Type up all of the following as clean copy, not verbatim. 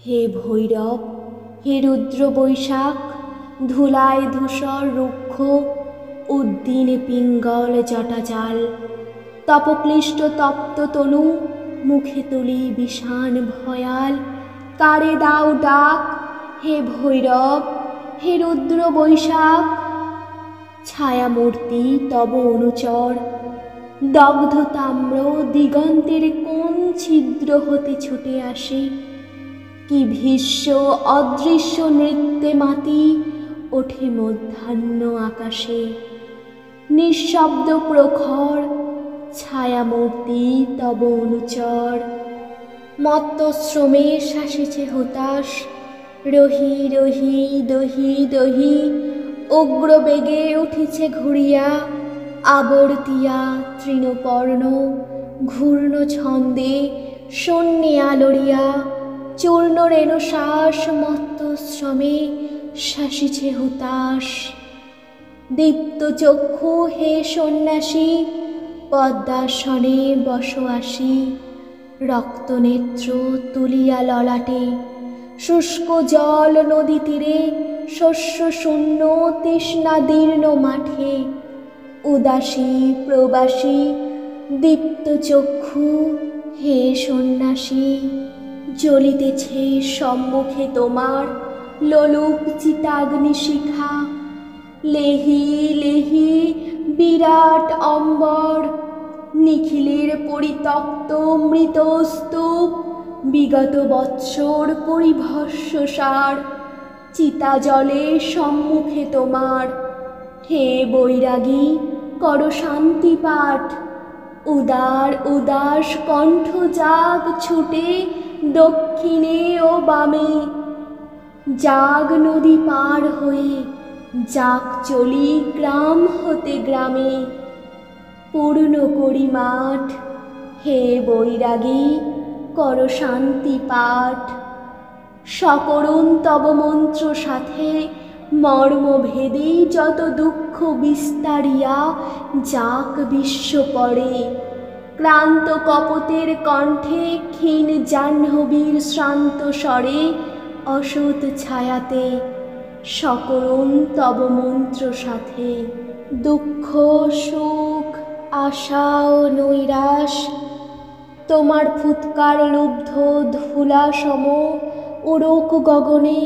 হে ভৈরব, হে রুদ্র বৈশাখ, ধুলায় ধূসর রুক্ষ উদ্দিন পিঙ্গল জটাজাল, তপক্লিষ্ট তপ্ত তনু মুখে তুলি বিষাণ ভয়াল। কারে দাও ডাক, হে ভৈরব, হে রুদ্র বৈশাখ। ছায়ামূর্তি তব অনুচর, দগ্ধ তাম্র দিগন্তের কোন ছিদ্র হতে ছুটে আসে। কি ভীষ্ম অদৃশ্য নৃত্যে মাতি ওঠে মধ্যাহ্ন আকাশে। নিঃশব্দ প্রখর ছায়ামূর্তি তব অনুচর, মত্তশ্রমে শাসিছে হতাশ। রহি রহি দহি দহি উগ্রবেগে উঠিছে ঘুরিয়া, আবর্তিয়া তৃণপর্ণ ঘূর্ণ ছন্দে শূন্যে আলোড়িয়া। চূর্ণ রেণুশ্বাস মত্তশ্রমে শাসিছে হুতাশ। দীপ্ত চক্ষু হে সন্ন্যাসী, পদ্মাসনে বস আসি। রক্তনেত্র তুলিয়া ললাটে, শুষ্ক জল নদী তীরে শস্য শূন্য তৃষ্ণাদীর্ণ মাঠে। উদাসী প্রবাসী দীপ্ত চক্ষু হে সন্ন্যাসী। জ্বলিতেছে সম্মুখে তোমার লোলুপ চিতাগ্নি শিখা। লেহি লেহি বিরাট অম্বর, নিখিলের পরিতপ্ত মৃত স্তূপ। বিগত বৎসর পরিভস্মসার, চিতা জলে সম্মুখে তোমার। হে বৈরাগী, কর শান্তি পাঠ। উদার উদাস কণ্ঠ জাগ ছুটে দক্ষিণে ও বামে। জাগ নদী পার হয়ে, যাক চলি গ্রাম হতে গ্রামে। পূর্ণ করি মাঠ, হে বৈরাগী, কর শান্তি পাঠ। সকরুণ তব মন্ত্র সাথে মর্মভেদী যত দুঃখ বিস্তারিয়া যাক বিশ্ব পড়ে। ক্লান্ত কপতের কণ্ঠে ক্ষীণ জাহ্নবীর শ্রান্ত স্বরে অসৎ ছায়াতে সকরুণ তব মন্ত্র সাথে। দুঃখ সুখ আশা ও নৈরাশ তোমার ফুৎকার লুব্ধ ধুলা সম উড়ুক গগনে।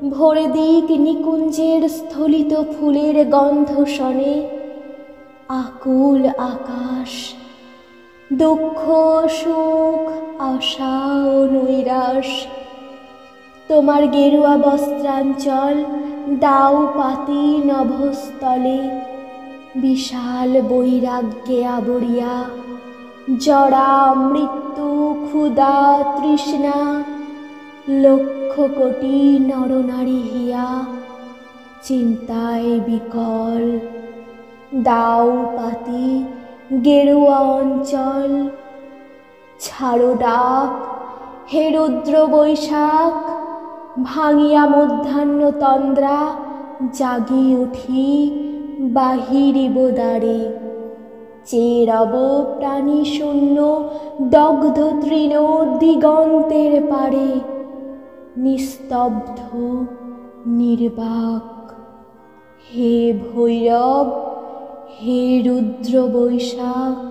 ভরে দিক নিকুঞ্জের স্থলিত ফুলের গন্ধ শনে। আকুল আকাশ দুঃখ সুখ আশা ও নৈরাশ তোমার গেরুয়া বস্ত্রাঞ্চল দাও পাতি নভস্থলে। বিশাল বৈরাগ্যে আবরিয়া জরা মৃত্যু ক্ষুধা তৃষ্ণা। লক্ষ কোটি নরনারী হিয়া চিন্তায় বিকল। দাও পাতি গেরুয়া অঞ্চল, ছাড়ো ডাক, হে রুদ্র বৈশাখ। ভাঙিয়া মধ্যাহ্ন তন্দ্রা জাগি উঠি বাহিরিব দ্বারে। চেয়ে রব প্রাণী শূন্য দগ্ধ তৃণ দিগন্তের পারে। নিস্তব্ধ নির্বাক, হে ভৈরব, হে রুদ্র বৈশাখ।